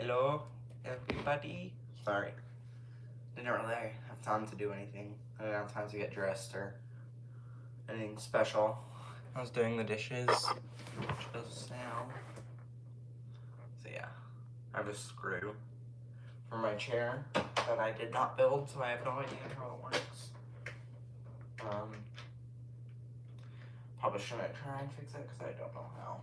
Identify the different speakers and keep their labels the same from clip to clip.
Speaker 1: Hello, everybody. Sorry. Didn't really have time to do anything. I didn't have time to get dressed or anything special. I was doing the dishes just now. So yeah, I have a screw for my chair that I did not build, so I have no idea how it works. Probably shouldn't try and fix it because I don't know how.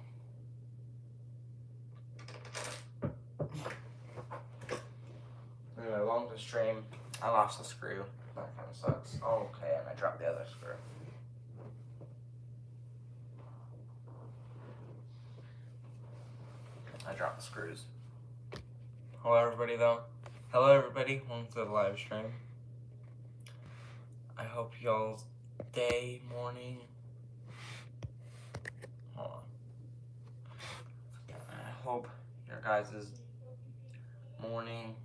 Speaker 1: Anyway, along the stream, I lost the screw. That kind of sucks. Oh, okay, and I dropped the other screw. I dropped the screws. Hello, everybody, though. Hello, everybody. Welcome to the live stream. I hope y'all's day, morning. Hold on. I hope your guys' morning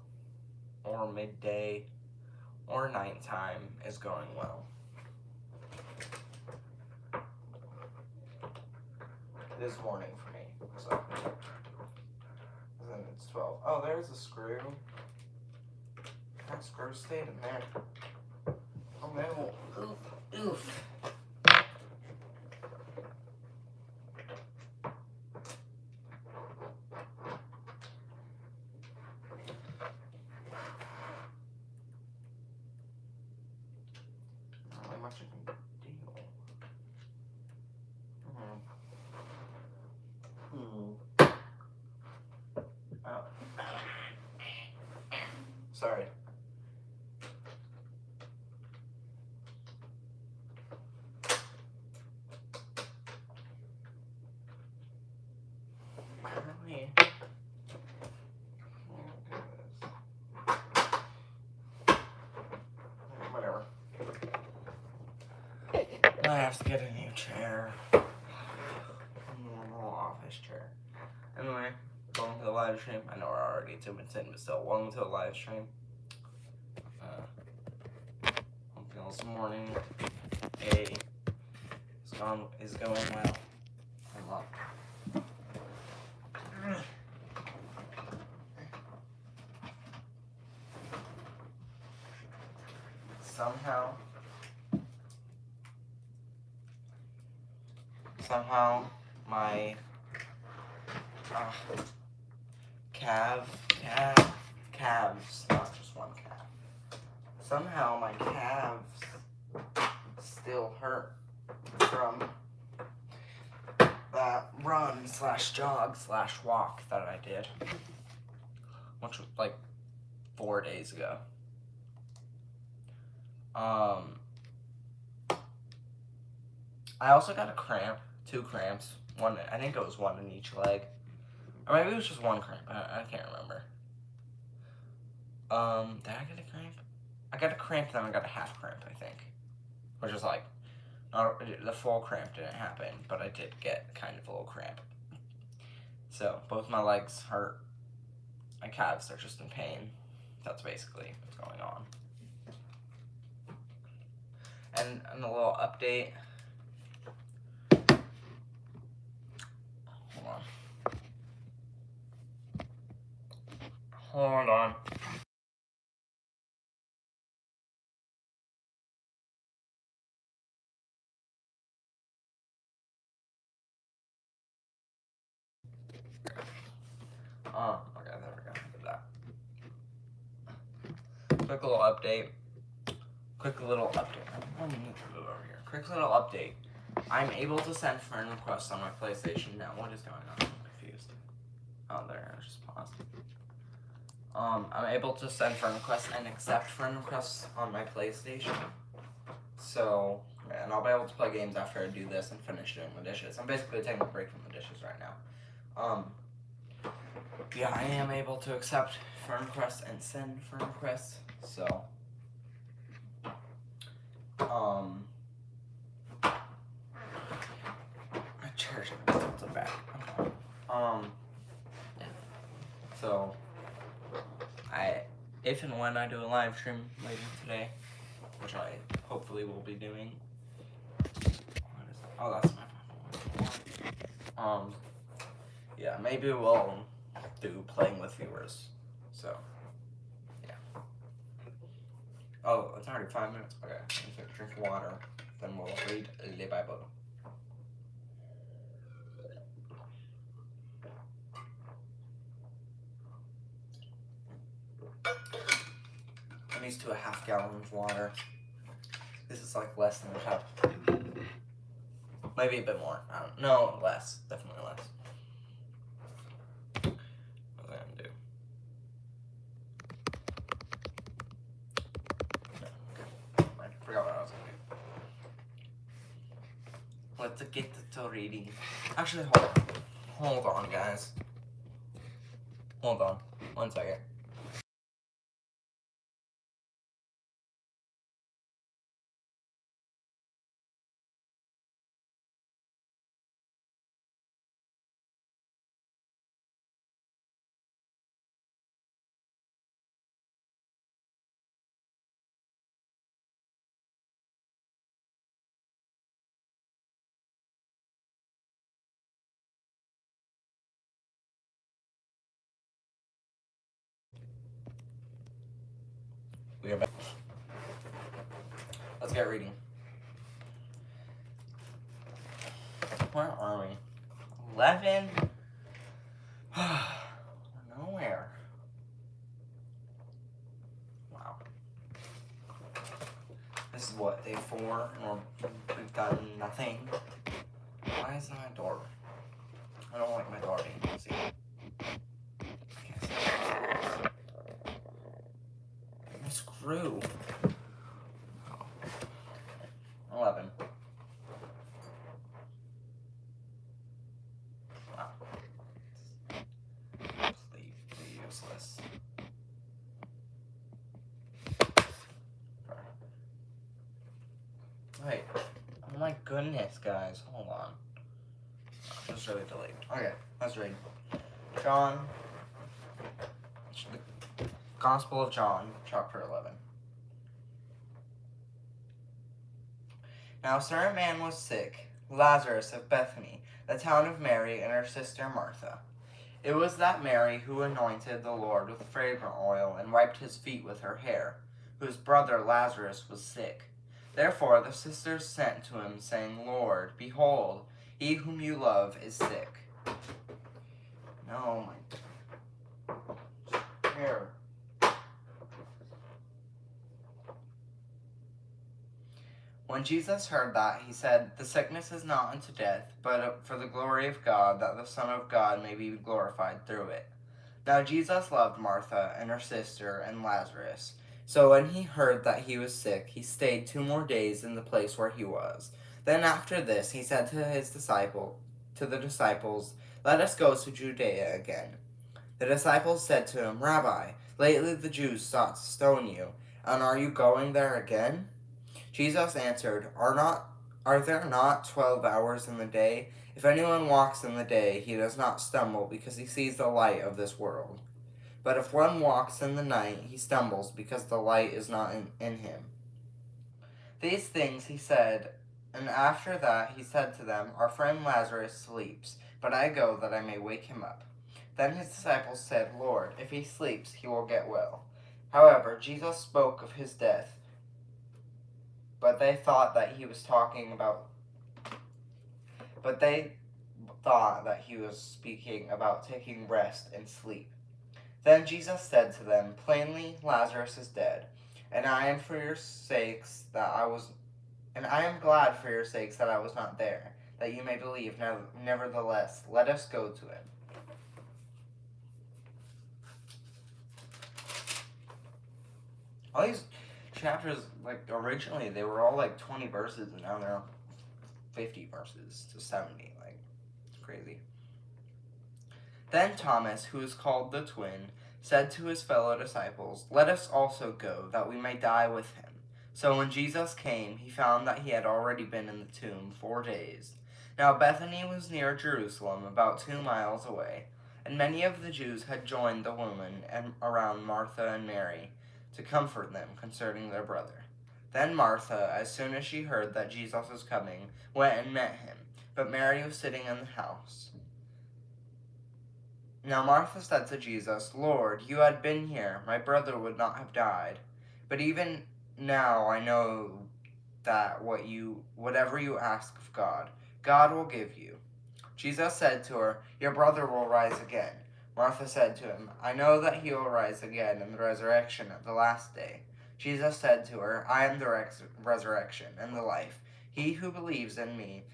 Speaker 1: or midday or nighttime is going well. It is morning for me, so. And then it's 12. Oh, there's a screw. That screw stayed in there. Oh no. Oof. Not really much I can deal. Oh. Sorry. Whatever. I have to get a new chair. A normal office chair. Anyway, going to the live stream. I know we're already 2 minutes in, but still, welcome to the live stream. Hope y'all's morning is going well. Somehow my calves, not just one calf. Somehow my calves still hurt from that run / jog / walk that I did, which was like 4 days ago. I also got a cramp, 2 cramps. One, I think it was one in each leg. Or maybe it was just 1 cramp. I can't remember. Did I get a cramp? I got a cramp, then I got a half cramp, I think. Which was like, the full cramp didn't happen, but I did get kind of a little cramp. So, both my legs hurt. My calves are just in pain. That's basically what's going on. And a little update. Hold on. Okay, there we go. Look at that. Quick little update. Quick little update. I'm able to send friend requests on my PlayStation now. What is going on? I'm confused. Oh, there. I just paused. I'm able to send friend requests and accept friend requests on my PlayStation. So, and I'll be able to play games after I do this and finish doing the dishes. I'm basically taking a break from the dishes right now. Yeah, I am able to accept friend requests and send friend requests. So, my chair's tilted back. Okay. Yeah. So, if and when I do a live stream later today, which I hopefully will be doing. What is that? Oh, that's my phone. Yeah, maybe we'll do playing with viewers. So, yeah. Oh, it's already 5 minutes. Okay, I'm gonna drink water. Then we'll read the Bible. I'm used to a half gallon of water. This is like less than a cup. Maybe a bit more. I don't know. No, less. Definitely less. What was I gonna do? No, okay. I forgot what I was gonna do. Let's get to reading. Actually, hold on, guys. Hold on. 1 second. We are back. Let's get reading. Where are we? 11? Nowhere. Wow. This is what, day 4? And we've done nothing. Why is my door? I don't like my door being easy. Screw. 11. Wow. Completely useless. Wait. Oh my goodness, guys. Hold on. Just really delayed. Okay, let's read. John. The Gospel of John, chapter 11. Now a certain man was sick, Lazarus of Bethany, the town of Mary and her sister Martha. It was that Mary who anointed the Lord with fragrant oil and wiped his feet with her hair, whose brother Lazarus was sick. Therefore the sisters sent to him, saying, Lord, behold, he whom you love is sick. No, my... Here. When Jesus heard that, he said, The sickness is not unto death, but for the glory of God, that the Son of God may be glorified through it. Now Jesus loved Martha and her sister and Lazarus. So when he heard that he was sick, he stayed 2 more days in the place where he was. Then after this, he said to the disciples, Let us go to Judea again. The disciples said to him, Rabbi, lately the Jews sought to stone you, and are you going there again? Jesus answered, Are there not 12 hours in the day? If anyone walks in the day, he does not stumble because he sees the light of this world. But if one walks in the night, he stumbles because the light is not in him. These things he said, and after that he said to them, Our friend Lazarus sleeps, but I go that I may wake him up. Then his disciples said, Lord, if he sleeps, he will get well. However, Jesus spoke of his death, but they thought that he was speaking about taking rest and sleep. Then Jesus said to them, Plainly, Lazarus is dead, and I am glad for your sakes that I was not there, that you may believe. Nevertheless, let us go to him. All these chapters, originally they were all 20 verses, and now they're 50 verses to 70. It's crazy. Then Thomas, who is called the Twin, said to his fellow disciples, Let us also go, that we may die with him. So when Jesus came, he found that he had already been in the tomb 4 days. Now Bethany was near Jerusalem, about 2 miles away, and many of the Jews had joined the women around Martha and Mary to comfort them concerning their brother. Then Martha, as soon as she heard that Jesus was coming, went and met him, but Mary was sitting in the house. Now Martha said to Jesus, Lord, you had been here, my brother would not have died. But even now I know that whatever you ask of God, God will give you. Jesus said to her, your brother will rise again. Martha said to him, I know that he will rise again in the resurrection at the last day. Jesus said to her, I am the resurrection and the life. He who believes in me,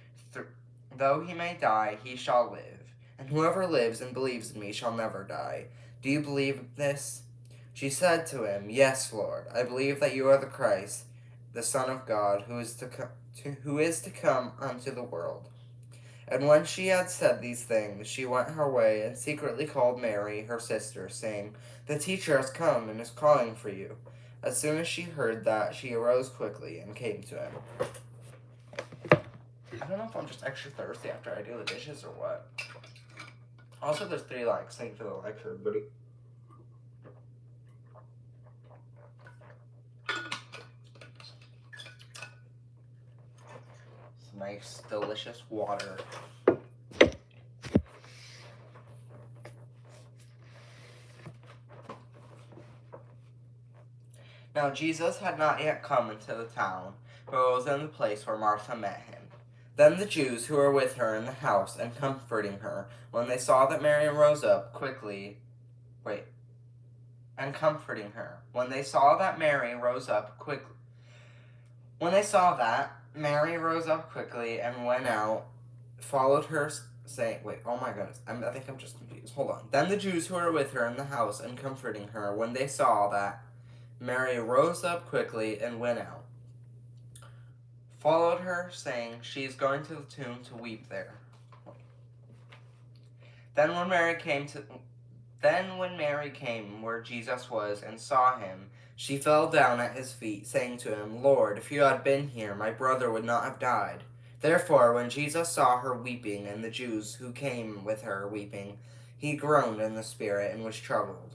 Speaker 1: though he may die, he shall live. And whoever lives and believes in me shall never die. Do you believe this? She said to him, Yes, Lord, I believe that you are the Christ, the Son of God, who is to come unto the world. And when she had said these things, she went her way and secretly called Mary, her sister, saying, The teacher has come and is calling for you. As soon as she heard that, she arose quickly and came to him. I don't know if I'm just extra thirsty after I do the dishes or what. Also, there's 3 likes. Thank you for the likes, everybody. Some nice, delicious water. Now Jesus had not yet come into the town, but was in the place where Martha met him. Then the Jews who were with her in the house and comforting her, when they saw that Mary rose up quickly, and comforting her, when they saw that Mary rose up quickly and went out, followed her, saying, oh my goodness, I think I'm just confused. Hold on. Then the Jews who were with her in the house and comforting her, when they saw that Mary rose up quickly and went out, followed her, saying, She is going to the tomb to weep there. Then when Mary came where Jesus was and saw him, she fell down at his feet, saying to him, Lord, if you had been here, my brother would not have died. Therefore, when Jesus saw her weeping, and the Jews who came with her weeping, he groaned in the spirit and was troubled.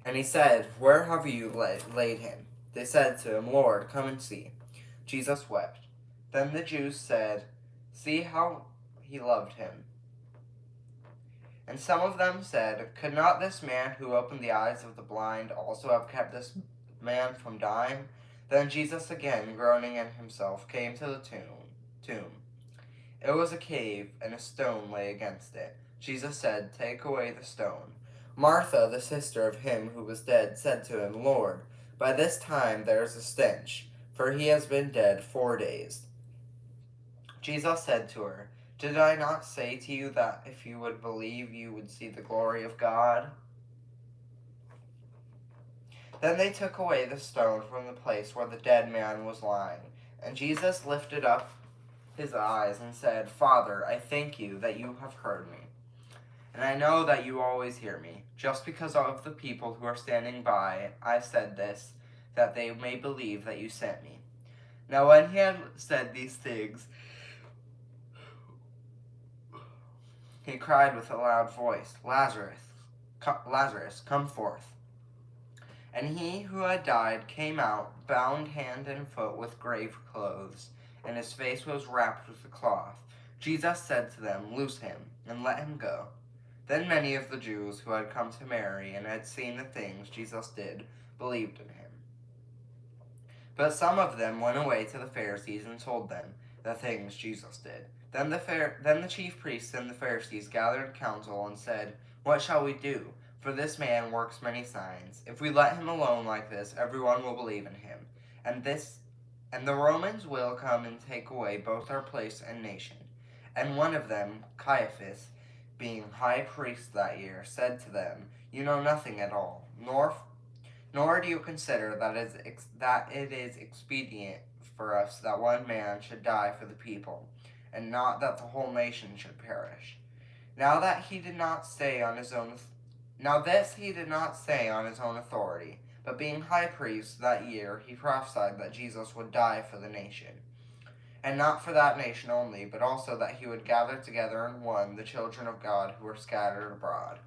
Speaker 1: And he said, Where have you laid him? They said to him, Lord, come and see. Jesus wept. Then the Jews said, See how he loved him. And some of them said, Could not this man who opened the eyes of the blind also have kept this man from dying? Then Jesus, again groaning in himself, came to the tomb. It was a cave, and a stone lay against it. Jesus said, Take away the stone. Martha, the sister of him who was dead, said to him, Lord, by this time there is a stench, for he has been dead 4 days. Jesus said to her, Did I not say to you that if you would believe, you would see the glory of God? Then they took away the stone from the place where the dead man was lying. And Jesus lifted up his eyes and said, Father, I thank you that you have heard me. And I know that you always hear me. Just because of the people who are standing by, I said this, that they may believe that you sent me. Now when he had said these things, he cried with a loud voice, Lazarus, come forth. And he who had died came out, bound hand and foot with grave clothes, and his face was wrapped with a cloth. Jesus said to them, Loose him, and let him go. Then many of the Jews who had come to Mary and had seen the things Jesus did believed in him. But some of them went away to the Pharisees and told them the things Jesus did. Then the chief priests and the Pharisees gathered council and said, What shall we do? For this man works many signs. If we let him alone like this, everyone will believe in him. And the Romans will come and take away both our place and nation. And one of them, Caiaphas, being high priest that year, said to them, You know nothing at all, nor do you consider that it is expedient for us that one man should die for the people, and not that the whole nation should perish. Now this he did not say on his own authority, but being high priest that year, he prophesied that Jesus would die for the nation. And not for that nation only, but also that he would gather together in one the children of God who were scattered abroad.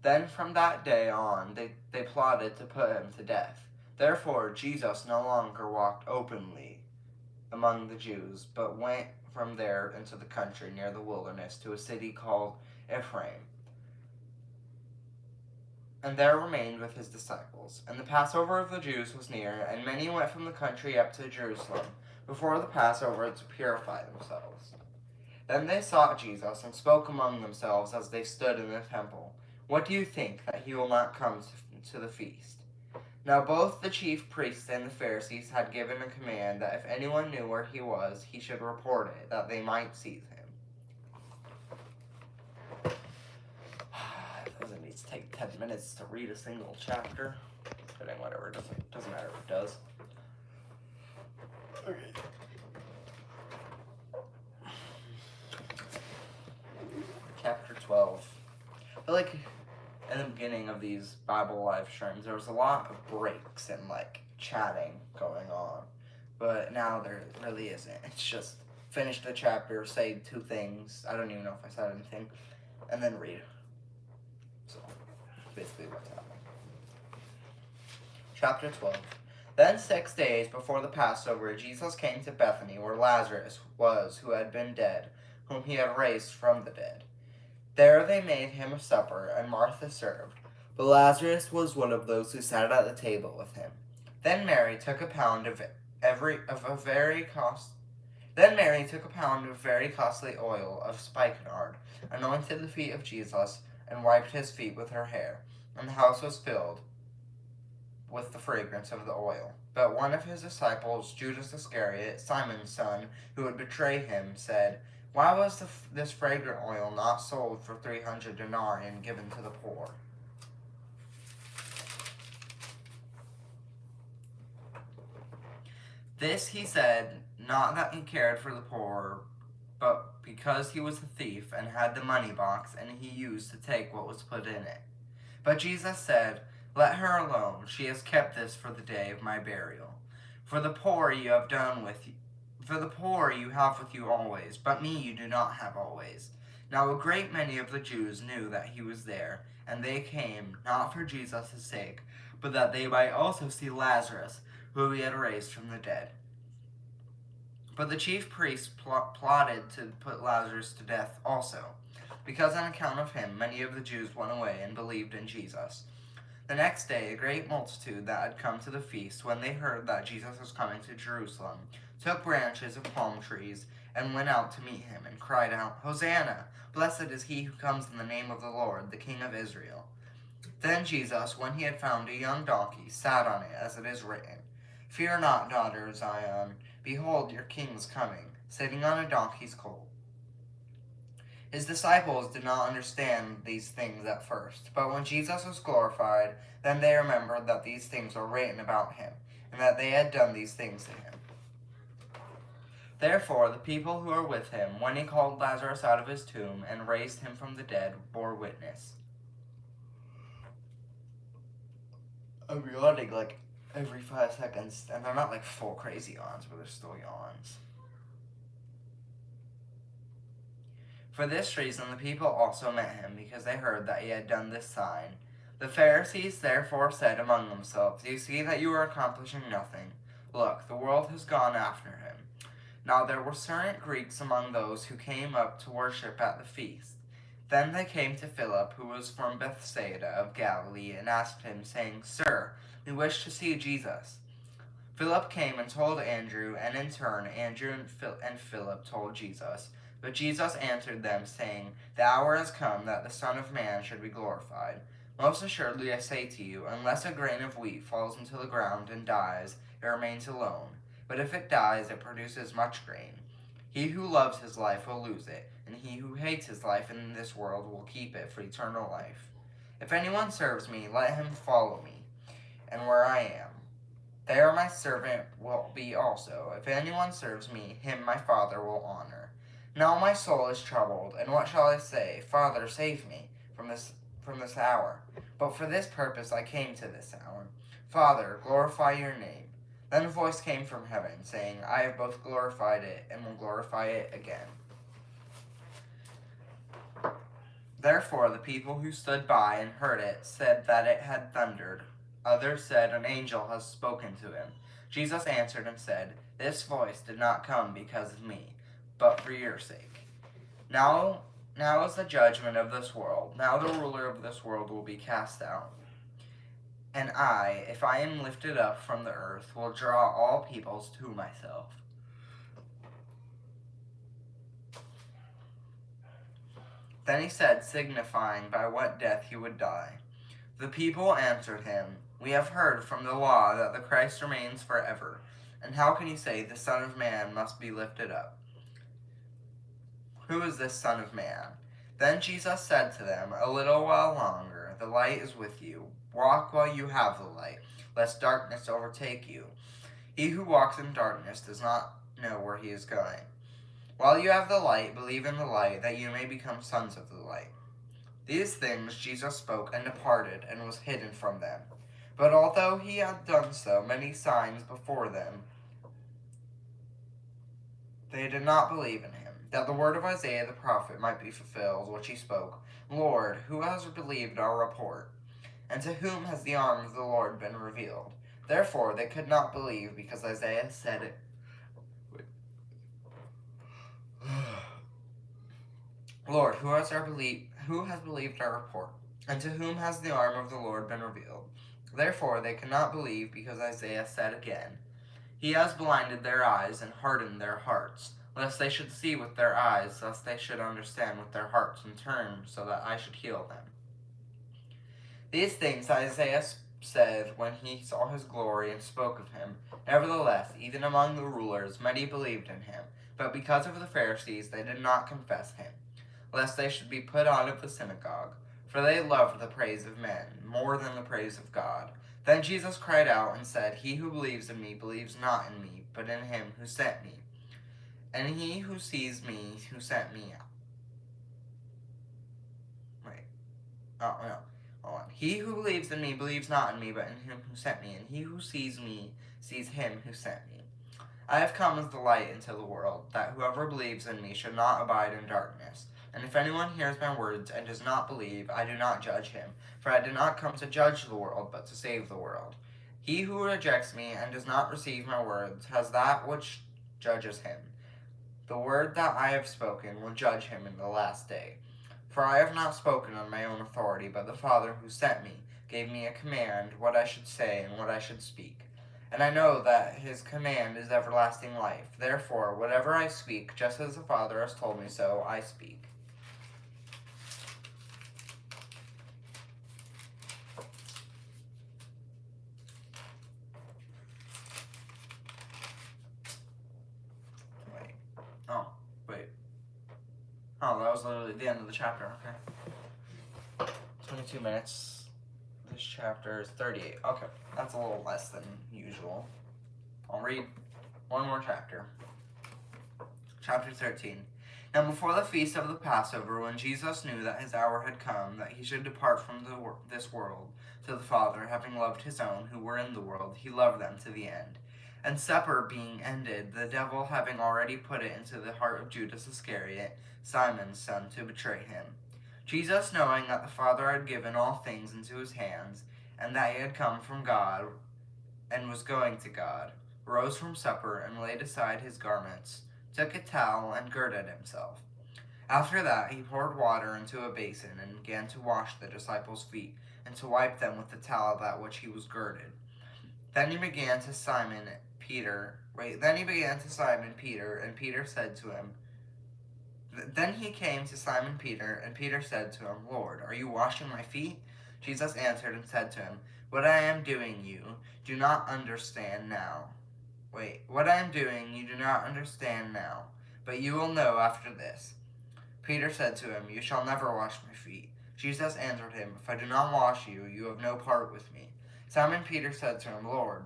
Speaker 1: Then from that day on, they plotted to put him to death. Therefore Jesus no longer walked openly among the Jews, but went from there into the country near the wilderness to a city called Ephraim, and there remained with his disciples. And the Passover of the Jews was near, and many went from the country up to Jerusalem before the Passover to purify themselves. Then they sought Jesus and spoke among themselves as they stood in the temple, "What do you think, that he will not come to the feast?" Now both the chief priests and the Pharisees had given a command that if anyone knew where he was, he should report it, that they might seize him. It doesn't need to take 10 minutes to read a single chapter. But whatever, it doesn't matter if it does. Okay. Chapter 12. I feel like in the beginning of these Bible live streams, there was a lot of breaks and chatting going on, but now there really isn't. It's just finish the chapter, say 2 things. I don't even know if I said anything, and then read. So basically what's happening. Chapter 12. Then 6 days before the Passover, Jesus came to Bethany, where Lazarus was, who had been dead, whom he had raised from the dead. There they made him a supper, and Martha served, but Lazarus was one of those who sat at the table with him. Then Mary took a pound of very costly oil of spikenard, anointed the feet of Jesus, and wiped his feet with her hair, and the house was filled with the fragrance of the oil. But one of his disciples, Judas Iscariot, Simon's son, who would betray him, said, "Why was this fragrant oil not sold for 300 denarii and given to the poor?" This he said, not that he cared for the poor, but because he was a thief and had the money box, and he used to take what was put in it. But Jesus said, "Let her alone. She has kept this for the day of my burial. For the poor you have with you always, but me you do not have always." Now a great many of the Jews knew that he was there, and they came, not for Jesus' sake, but that they might also see Lazarus, who he had raised from the dead. But the chief priests plotted to put Lazarus to death also, because on account of him many of the Jews went away and believed in Jesus. The next day, a great multitude that had come to the feast, when they heard that Jesus was coming to Jerusalem, took branches of palm trees and went out to meet him, and cried out, "Hosanna! Blessed is he who comes in the name of the Lord, the King of Israel." Then Jesus, when he had found a young donkey, sat on it, as it is written, "Fear not, daughter of Zion, behold, your king is coming, sitting on a donkey's colt." His disciples did not understand these things at first, but when Jesus was glorified, then they remembered that these things were written about him, and that they had done these things to him. Therefore the people who were with him, when he called Lazarus out of his tomb and raised him from the dead, bore witness. I'm yawning every 5 seconds, and they're not full crazy yawns, but they're still yawns. For this reason the people also met him, because they heard that he had done this sign. The Pharisees therefore said among themselves, "You see that you are accomplishing nothing. Look, the world has gone after him." Now there were certain Greeks among those who came up to worship at the feast. Then they came to Philip, who was from Bethsaida of Galilee, and asked him, saying, "Sir, we wish to see Jesus." Philip came and told Andrew, and in turn Andrew and Philip told Jesus. But Jesus answered them, saying, "The hour has come that the Son of Man should be glorified. Most assuredly I say to you, unless a grain of wheat falls into the ground and dies, it remains alone. But if it dies, it produces much grain. He who loves his life will lose it, and he who hates his life in this world will keep it for eternal life. If anyone serves me, let him follow me, and where I am, there my servant will be also. If anyone serves me, him my Father will honor. Now my soul is troubled, and what shall I say? Father, save me from this hour. But for this purpose I came to this hour. Father, glorify your name." Then a voice came from heaven, saying, "I have both glorified it, and will glorify it again." Therefore the people who stood by and heard it said that it had thundered. Others said, "An angel has spoken to him." Jesus answered and said, "This voice did not come because of me, but for your sake. Now Now is the judgment of this world. Now the ruler of this world will be cast out. And I, if I am lifted up from the earth, will draw all peoples to myself. Then he said, signifying by what death he would die. The people answered him, We have heard from the law that the Christ remains forever. And how can you say the Son of Man must be lifted up? Who is this Son of Man? Then Jesus said to them, A little while longer, the light is with you. Walk while you have the light, lest darkness overtake you. He who walks in darkness does not know where he is going. While you have the light, believe in the light, that you may become sons of the light. These things Jesus spoke and departed, and was hidden from them. But although he had done so many signs before them, they did not believe in him, that the word of Isaiah the prophet might be fulfilled, which he spoke, Lord, who has believed our report? And to whom has the arm of the Lord been revealed? Therefore they could not believe, because Isaiah said it. Lord, who has believed our report? And to whom has the arm of the Lord been revealed? Therefore they could not believe, because Isaiah said again, He has blinded their eyes and hardened their hearts, lest they should see with their eyes, lest they should understand with their hearts, and turn, so that I should heal them. These things Isaiah said when he saw his glory and spoke of him. Nevertheless, even among the rulers, many believed in him. But because of the Pharisees, they did not confess him, lest they should be put out of the synagogue. For they loved the praise of men more than the praise of God. Then Jesus cried out and said, He who believes in me believes not in me, but in him who sent me. And he who sees me who sent me. He who believes in me believes not in me, but in him who sent me. And he who sees me sees him who sent me. I have come as the light into the world, that whoever believes in me should not abide in darkness. And if anyone hears my words and does not believe, I do not judge him. For I did not come to judge the world, but to save the world. He who rejects me and does not receive my words has that which judges him. The word that I have spoken will judge him in the last day. For I have not spoken on my own authority, but the Father who sent me gave me a command what I should say and what I should speak. And I know that his command is everlasting life. Therefore, whatever I speak, just as the Father has told me so, I speak. Oh, that was literally the end of the chapter. Okay. 22 minutes. This chapter is 38. Okay, that's a little less than usual. I'll read one more chapter. Chapter 13. Now before the feast of the Passover, when Jesus knew that his hour had come, that he should depart from this world to the Father, having loved his own who were in the world, he loved them to the end. And supper being ended, the devil having already put it into the heart of Judas Iscariot, Simon's son, to betray him. Jesus, knowing that the Father had given all things into his hands, and that he had come from God and was going to God, rose from supper and laid aside his garments, took a towel and girded himself. After that he poured water into a basin and began to wash the disciples' feet and to wipe them with the towel that which he was girded. Then he began to Simon Peter, and Peter said to him, Then he came to Simon Peter, and Peter said to him, Lord, are you washing my feet? Jesus answered and said to him, What I am doing you do not understand now. What I am doing you do not understand now, but you will know after this. Peter said to him, You shall never wash my feet. Jesus answered him, If I do not wash you, you have no part with me. Simon Peter said to him, Lord,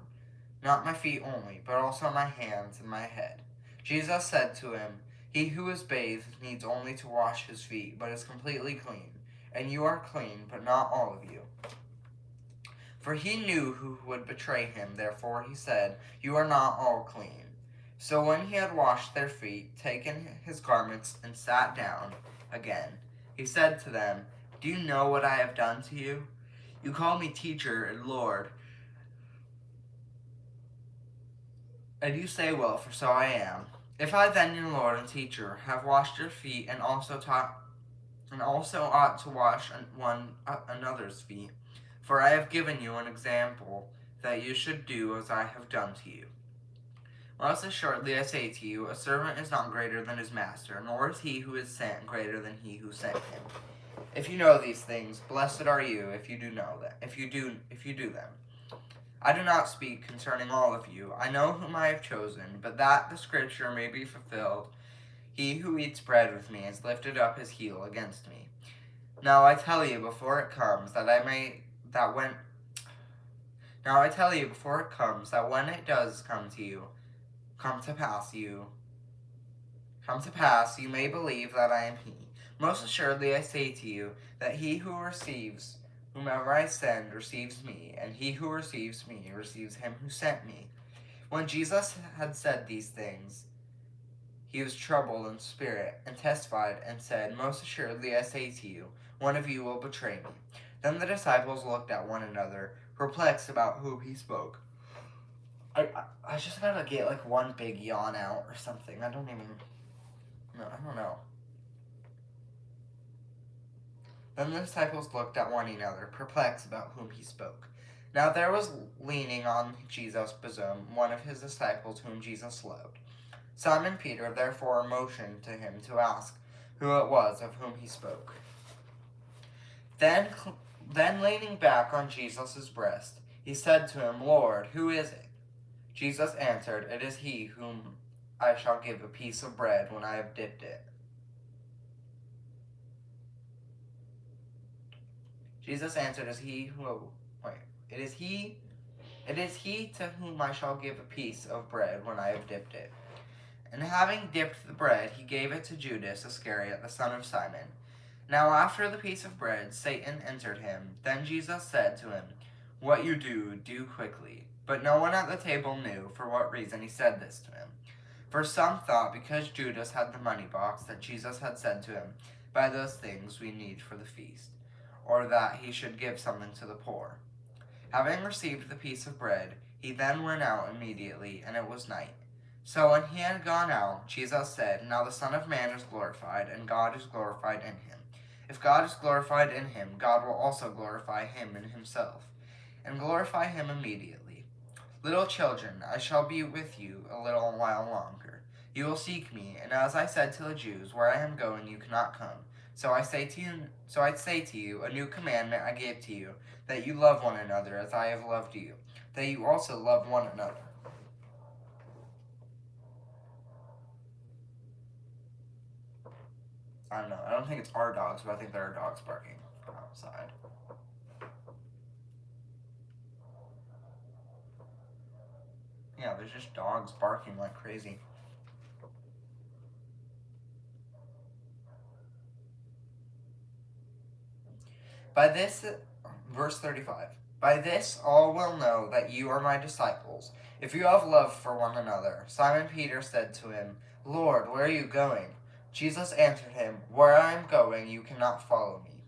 Speaker 1: not my feet only, but also my hands and my head. Jesus said to him, He who is bathed needs only to wash his feet, but is completely clean. And you are clean, but not all of you. For he knew who would betray him, therefore he said, You are not all clean. So when he had washed their feet, taken his garments, and sat down again, he said to them, Do you know what I have done to you? You call me teacher and Lord, and you say, Well, for so I am. If I then, your Lord and teacher, have washed your feet and also taught and also ought to wash one another's feet. For I have given you an example, that you should do as I have done to you. Most assuredly I say to you, a servant is not greater than his master, nor is he who is sent greater than he who sent him. If you know these things, blessed are you if you do know them. If you do them. I do not speak concerning all of you. I know whom I have chosen, but that the scripture may be fulfilled, he who eats bread with me has lifted up his heel against me. Now I tell you before it comes that when it does come to pass, you may believe that I am he. Most assuredly I say to you, that he who receives whomever I send receives me, and he who receives me receives him who sent me. When Jesus had said these things, he was troubled in spirit, and testified, and said, Most assuredly I say to you, one of you will betray me. Then the disciples looked at one another, perplexed about who he spoke. I just gotta get like one big yawn out or something. I don't know. Then the disciples looked at one another, perplexed about whom he spoke. Now there was leaning on Jesus' bosom one of his disciples whom Jesus loved. Simon Peter therefore motioned to him to ask who it was of whom he spoke. Then leaning back on Jesus' breast, he said to him, Lord, who is it? Jesus answered, It is he whom I shall give a piece of bread when I have dipped it. Jesus answered, It is he to whom I shall give a piece of bread when I have dipped it. And having dipped the bread, he gave it to Judas Iscariot, the son of Simon. Now after the piece of bread, Satan entered him. Then Jesus said to him, What you do, do quickly. But no one at the table knew for what reason he said this to him. For some thought, because Judas had the money box, that Jesus had said to him, Buy those things we need for the feast, or that he should give something to the poor. Having received the piece of bread, he then went out immediately, and it was night. So when he had gone out, Jesus said, Now the Son of Man is glorified, and God is glorified in him. If God is glorified in him, God will also glorify him in himself, and glorify him immediately. Little children, I shall be with you a little while longer. You will seek me, and as I said to the Jews, where I am going you cannot come. So I say to you, a new commandment I give to you, that you love one another as I have loved you, that you also love one another. I don't know. I don't think it's our dogs, but I think there are dogs barking outside. Yeah, there's just dogs barking like crazy. By this, verse 35, By this all will know that you are my disciples, if you have love for one another. Simon Peter said to him, Lord, where are you going? Jesus answered him, Where I am going, you cannot follow me.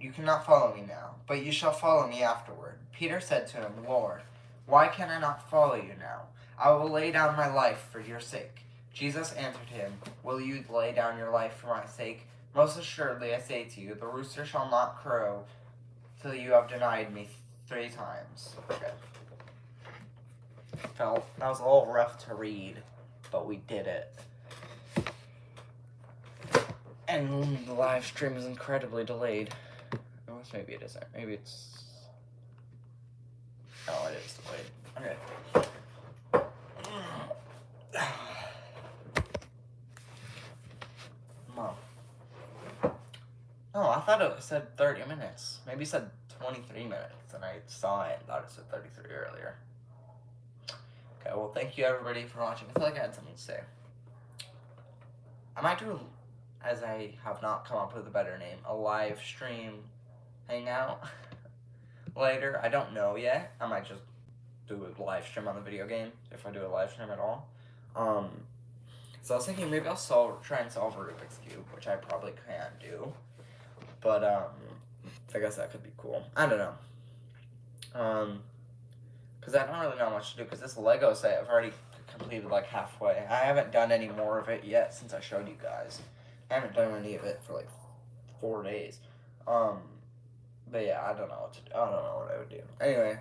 Speaker 1: You cannot follow me now, but you shall follow me afterward. Peter said to him, Lord, why can I not follow you now? I will lay down my life for your sake. Jesus answered him, Will you lay down your life for my sake? Most assuredly I say to you, the rooster shall not crow till you have denied me 3 times. Okay. That was a little rough to read, but we did it. And the live stream is incredibly delayed. Unless maybe it isn't. Maybe it's... Oh, it is delayed. Okay. Mom. Oh, I thought it said 30 minutes. Maybe it said 23 minutes, and I saw it and thought it said 33 earlier. Okay, well, thank you everybody for watching. I feel like I had something to say. I might do, as I have not come up with a better name, a live stream hangout later. I don't know yet. I might just do a live stream on the video game, if I do a live stream at all. So I was thinking maybe I'll try and solve a Rubik's Cube, which I probably can't do. But, I guess that could be cool. I don't know. Because I don't really know much to do, because this Lego set I've already completed like halfway. I haven't done any more of it yet since I showed you guys. I haven't done any of it for like 4 days. But yeah, I don't know what to do. I don't know what I would do. Anyway,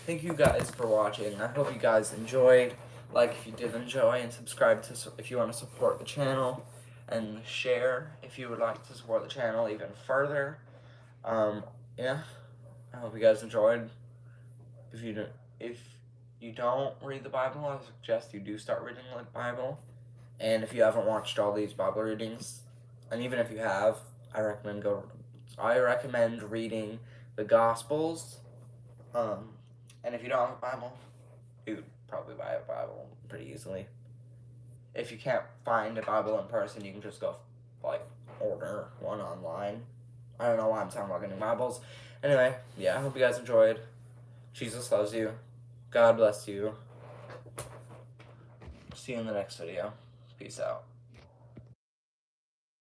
Speaker 1: thank you guys for watching. I hope you guys enjoyed. Like if you did enjoy, and subscribe to if you want to support the channel, and share if you would like to support the channel even further. Yeah, I hope you guys enjoyed. If you don't read the Bible, I suggest you do start reading the Bible. And if you haven't watched all these Bible readings, and even if you have, I recommend reading the Gospels. And if you don't have a Bible, you could probably buy a Bible pretty easily. If you can't find a Bible in person, you can just go order one online. I don't know why I'm talking about getting Bibles. Anyway, yeah, I hope you guys enjoyed. Jesus loves you. God bless you. See you in the next video. Peace out.